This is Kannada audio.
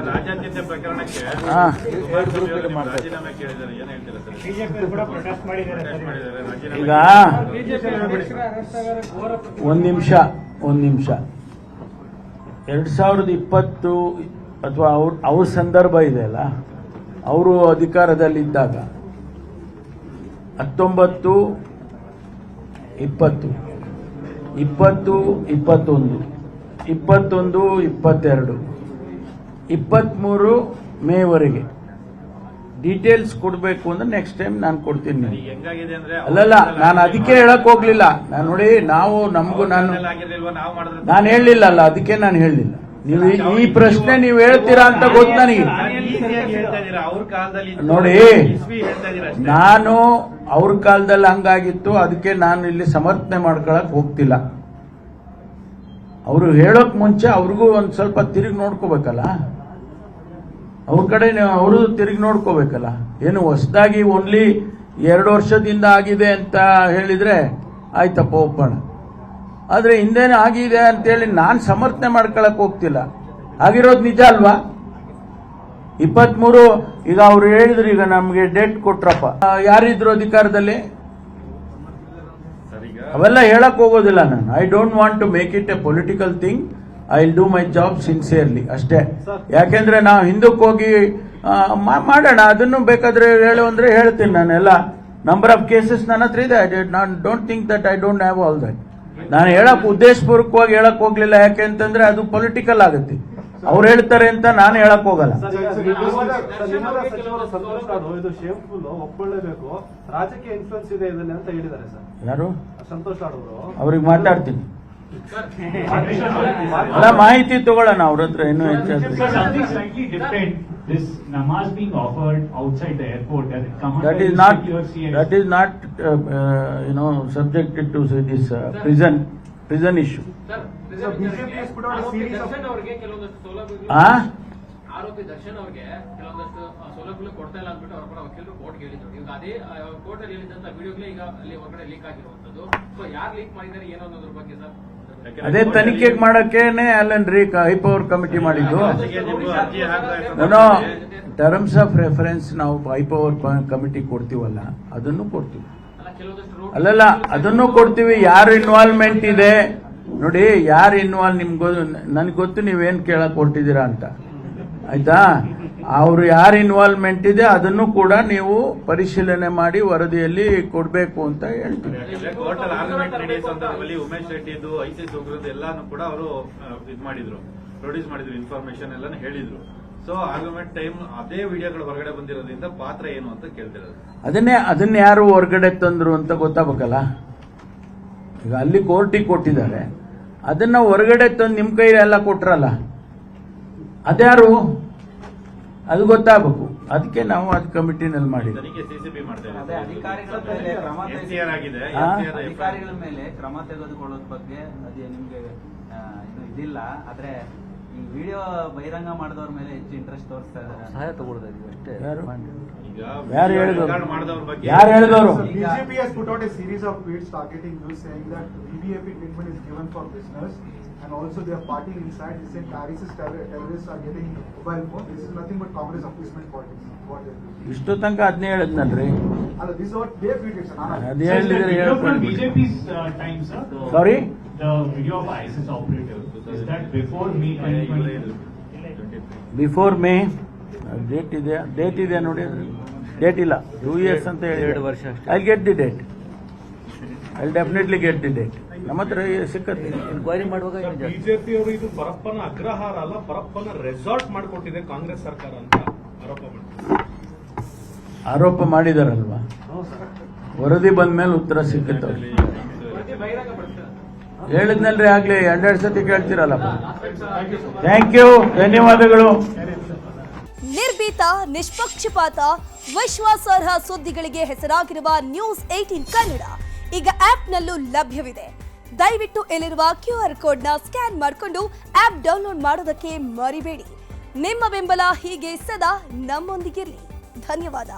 ರಾಜ್ಯಾದ್ಯಂತ ಪ್ರಕರಣಕ್ಕೆ ರಾಜೀನಾಮೆ ಕೇಳಿದ್ದಾರೆ, ಏನ್ ಹೇಳ್ತೀರಾ ಸರ್? ಬಿಜೆಪಿ ಕೂಡ ಪ್ರೊಟೆಸ್ಟ್ ಮಾಡಿದ್ದಾರೆ. ಈಗ ಒಂದ್ ನಿಮಿಷ 2020 ಅಥವಾ ಅವ್ರ ಸಂದರ್ಭ ಇದೆ ಅಲ್ಲ, ಅವರು ಅಧಿಕಾರದಲ್ಲಿದ್ದಾಗ 19, 20, 20, 21, 21, 22, 23 ಮೇವರೆಗೆ ಡೀಟೇಲ್ಸ್ ಕೊಡಬೇಕು ಅಂದ್ರೆ ನೆಕ್ಸ್ಟ್ ಟೈಮ್ ನಾನು ಕೊಡ್ತೀನಿ. ಹೆಂಗಾಗಿದೆ ಅಂದ್ರೆ ಅಲ್ಲಲ್ಲ, ನಾನು ಅದಕ್ಕೆ ಹೇಳಕ್ ಹೋಗ್ಲಿಲ್ಲ. ನಾನು ನೋಡಿ, ನಾನು ಹೇಳಲಿಲ್ಲ ಅಲ್ಲ, ಅದಕ್ಕೆ ನಾನು ಹೇಳಲಿಲ್ಲ. ನೀವು ಈ ಪ್ರಶ್ನೆ ನೀವು ಹೇಳ್ತೀರಾ ಅಂತ ಗೊತ್ತು ನನಗೆ. ನೋಡಿ, ನಾನು ಅವ್ರ ಕಾಲದಲ್ಲಿ ಹಂಗಾಗಿತ್ತು, ಅದಕ್ಕೆ ನಾನು ಇಲ್ಲಿ ಸಮರ್ಥನೆ ಮಾಡ್ಕೊಳಕ್ ಹೋಗ್ತಿಲ್ಲ. ಅವರು ಹೇಳೋಕ್ ಮುಂಚೆ ಅವ್ರಿಗೂ ಒಂದ್ ಸ್ವಲ್ಪ ತಿರುಗಿ ನೋಡ್ಕೋಬೇಕಲ್ಲ, ಅವ್ರ ಕಡೆ ಅವರು ತಿರುಗಿ ನೋಡ್ಕೋಬೇಕಲ್ಲ. ಏನು ಹೊಸದಾಗಿ ಓನ್ಲಿ 2 ವರ್ಷದಿಂದ ಆಗಿದೆ ಅಂತ ಹೇಳಿದ್ರೆ ಆಯ್ತಪ್ಪ, ಒಪ್ಪೋಣ. ಆದ್ರೆ ಹಿಂದೇನೆ ಆಗಿದೆ ಅಂತೇಳಿ ನಾನು ಸಮರ್ಥನೆ ಮಾಡ್ಕೊಳಕ್ ಹೋಗ್ತಿಲ್ಲ. ಆಗಿರೋದು ನಿಜ ಅಲ್ವಾ? 23 ಈಗ ಅವ್ರು ಹೇಳಿದ್ರು, ಈಗ ನಮ್ಗೆ ಡೇಟ್ ಕೊಟ್ರಪ್ಪ. ಯಾರಿದ್ರು ಅಧಿಕಾರದಲ್ಲಿ? ಅವೆಲ್ಲ ಹೇಳಕ್ ಹೋಗೋದಿಲ್ಲ ನಾನು. I don't want to make it a political thing. I will do my job sincerely ಅಷ್ಟೇ. ಯಾಕೆಂದ್ರೆ ನಾವು ಹಿಂದಕ್ಕೆ ಹೋಗಿ ಮಾಡೋಣ, ಅದನ್ನು ಬೇಕಾದ್ರೆ ಹೇಳು ಅಂದ್ರೆ ಹೇಳ್ತೀನಿ. ನಾನೆಲ್ಲ ನಂಬರ್ ಆಫ್ ಕೇಸಸ್ ನನ್ನ ಹತ್ರ ಇದೆ. ನಾನು don't think that I don't have all that. ನಾನು ಹೇಳಕ್ ಉದ್ದೇಶಪೂರ್ವಕವಾಗಿ ಹೇಳಕ್ ಹೋಗ್ಲಿಲ್ಲ. ಯಾಕೆ ಅಂತಂದ್ರೆ ಅದು ಪೊಲಿಟಿಕಲ್ ಆಗುತ್ತೆ. ಅವ್ರು ಹೇಳ್ತಾರೆ ಅಂತ ನಾನು ಹೇಳಕ್ ಹೋಗಲ್ಲ. ಒಪ್ಕೊಳ್ಳೇಬೇಕು, ರಾಜಕೀಯ ಇನ್ಫ್ಲುಯೆನ್ಸ್ ಇದೆ ಇದನ್ನ ಅಂತ ಹೇಳಿದ್ದಾರೆ ಸರ್. ಯಾರು? ಸಂತೋಷ್ ಲಾಡ್ ಅವರು. ಅವ್ರಿಗೆ ಮಾತಾಡ್ತೀನಿ, ಅಲ್ಲ ಮಾಹಿತಿ ತಗೊಳ್ಳೋಣ ಅವ್ರ ಹತ್ರ ಇನ್ನೂ ಹೆಚ್ಚಾಗಿ. This namaz being offered outside the airport, that is not subjected to this prison issue. ಆರೋಪಿ ದರ್ಶನ್ ಅವರಿಗೆ ಕೆಲವೊಂದಷ್ಟು ಸೌಲಭ್ಯಗಳು ಕೊಡ್ತಾ ಇಲ್ಲ ಅಂದ್ಬಿಟ್ಟು ಅವ್ರ ಕೂಡ ವಕೀಲರು ಕೋರ್ಟ್ ಹೇಳಿದ್ರು. ಈಗ ಅದೇ ಕೋರ್ಟ್ ಅಲ್ಲಿ ಹೇಳಿದಂತ ವಿಡಿಯೋಗಳೇ ಈಗ ಅಲ್ಲಿ ಹೊರಗಡೆ ಲೀಕ್ ಆಗಿರುವಂತದ್ದು. ಸೊ ಯಾರು ಲೀಕ್ ಮಾಡಿದ್ದಾರೆ ಏನೋ ಅನ್ನೋದ್ರ ಬಗ್ಗೆ ಸರ್ ಅದೇ ತನಿಖೆ ಮಾಡಕ್ಕೇನೆ ಅಲ್ಲನ್ರಿ ಹೈಪವರ್ ಕಮಿಟಿ ಮಾಡಿದ್ದು. ಟರ್ಮ್ಸ್ ಆಫ್ ರೆಫರೆನ್ಸ್ ನಾವು ಹೈಪವರ್ ಕಮಿಟಿ ಕೊಡ್ತೀವಲ್ಲ, ಅದನ್ನು ಕೊಡ್ತೀವಿ. ಅಲ್ಲಲ್ಲ, ಅದನ್ನು ಕೊಡ್ತೀವಿ. ಯಾರು ಇನ್ವಾಲ್ವ್ಮೆಂಟ್ ಇದೆ ನೋಡಿ, ಯಾರು ನನ್ಗೆ ಗೊತ್ತು ನೀವೇನ್ ಕೇಳಕ್ ಹೊರಟಿದ್ದೀರಾ ಅಂತ, ಆಯ್ತಾ? ಅವ್ರು ಯಾರು ಇನ್ವಾಲ್ವ್ಮೆಂಟ್ ಇದೆ ಅದನ್ನು ಕೂಡ ನೀವು ಪರಿಶೀಲನೆ ಮಾಡಿ ವರದಿಯಲ್ಲಿ ಕೊಡಬೇಕು ಅಂತ ಹೇಳ್ತೀವಿ. ಕೋರ್ಟಲ್ ಆರ್ಗ್ಯುಮೆಂಟ್ ನಡೆಯೋ ಸಂದರ್ಭದಲ್ಲಿ ಉಮೇಶ್ ರೆಡ್ಡಿದು, ಐಸಿಸ್ ಉಗ್ರದ್ದು ಎಲ್ಲಾನು ಕೂಡ ಅವರು ಪ್ರೊಡ್ಯೂಸ್ ಮಾಡಿದ್ರು, ಇನ್ಫಾರ್ಮೇಶನ್ ಎಲ್ಲಾನು ಹೇಳಿದ್ರು. ಸೊ ಆರ್ಗ್ಯುಮೆಂಟ್ ಟೈಮ್ ಅದೇ ವಿಡಿಯೋಗಳು ಹೊರಗಡೆ ಬಂದಿರೋದ್ರಿಂದ ಪಾತ್ರ ಏನು ಅಂತ ಕೇಳ್ತಿರೋದು. ಅದನ್ನ ಯಾರು ಹೊರಗಡೆ ತಂದ್ರು ಅಂತ ಗೊತ್ತಾಗಬೇಕಲ್ಲ. ಈಗ ಅಲ್ಲಿ ಕೋರ್ಟಿಗೆ ಕೊಟ್ಟಿದ್ದಾರೆ, ಅದನ್ನ ಹೊರಗಡೆ ತಂದು ನಿಮ್ ಕೈ ಎಲ್ಲ ಕೊಟ್ರಲ್ಲ, ಅದ್ಯಾರು? ಅದು ಗೊತ್ತಾಗಬೇಕು. ಅದಕ್ಕೆ ನಾವು ಅದು ಕಮಿಟಿನಲ್ಲಿ ಮಾಡಿದ್ವಿ. ಅಧಿಕಾರಿಗಳ ಮೇಲೆ ಕ್ರಮ ತೆಗೆದುಕೊಳ್ಳೋದ್ ಬಗ್ಗೆ ಅದೇ ನಿಮ್ಗೆ ಇದಿಲ್ಲ. ಆದ್ರೆ ಈ ವಿಡಿಯೋ ಬಹಿರಂಗ ಮಾಡಿದವ್ರ ಮೇಲೆ ಹೆಚ್ಚು ಇಂಟ್ರೆಸ್ಟ್ ತೋರಿಸ್ತಾ ಇದ್ದಾರೆ, ಸಹಾಯ ತಗೊಳ್ತಾ ಇದೀವಿ ಅಷ್ಟೇ. ಯಾರು ಹೇಳಿದವರು? BJP has put out a series of tweets targeting you, saying that VVIP treatment is given for prisoners, and also they are partying inside. They say Paris's terrorists are getting mobile phone. This is nothing but Congress appeasement politics. What they do. ಇಷ್ಟು ತನಕ ಅದನ್ನೇ ಹೇಳಿದ್ನಲ್ರಿ. This is what they tweeted, sir. ಅದು ಹೇಳಿದ್ರೆ BJP's time, sir. Sorry? The video of ISIS operative, is that before May 2020? Before May date ಇದೆ ನೋಡಿ. ಡೇಟ್ ಇಲ್ಲ, 2 years ಅಂತ ಹೇಳಿ 2 ವರ್ಷ. I get the date. I definitely get the date. ನಮ್ಮ ಹತ್ರ ಸಿಕ್ಕತ್ತೆ. ಎನ್ಕ್ವೈರಿ ಮಾಡುವಾಗ ಬಿಜೆಪಿ ಅವರು ಇದು ಪರಪ್ಪನ ಅಗ್ರಹಾರ ಅಲ್ಲ, ಪರಪ್ಪನ ರೆಸಾರ್ಟ್ ಮಾಡಿಕೊಟ್ಟಿದೆ ಕಾಂಗ್ರೆಸ್ ಸರ್ಕಾರ ಅಂತ ಆರೋಪ ಮಾಡಿದಾರಲ್ವಾ? ವರದಿ ಬಂದ ಮೇಲೆ ಉತ್ತರ ಸಿಕ್ಕತ್ತ. ಹೇಳಿದ್ನಲ್ರಿ ಆಗ್ಲಿ, 2 ಸತಿ ಕೇಳ್ತಿರಲ್ಲಪ್ಪ. ಥ್ಯಾಂಕ್ ಯು, ಧನ್ಯವಾದಗಳು. ನಿರ್ಭೀತ, ನಿಷ್ಪಕ್ಷಪಾತ, ವಿಶ್ವಾಸಾರ್ಹ ಸುದ್ದಿಗಳಿಗೆ ಹೆಸರಾಗಿರುವ ನ್ಯೂಸ್ 18 ಕನ್ನಡ ಈಗ ಆಪ್ನಲ್ಲೂ ಲಭ್ಯವಿದೆ. ದಯವಿಟ್ಟು ಇಲ್ಲಿರುವ QR ಕೋಡ್ನ ಸ್ಕ್ಯಾನ್ ಮಾಡಿಕೊಂಡು ಆಪ್ ಡೌನ್ಲೋಡ್ ಮಾಡೋದಕ್ಕೆ ಮರಿಬೇಡಿ. ನಿಮ್ಮ ಬೆಂಬಲ ಹೀಗೆ ಸದಾ ನಮ್ಮೊಂದಿಗಿರಲಿ. ಧನ್ಯವಾದ.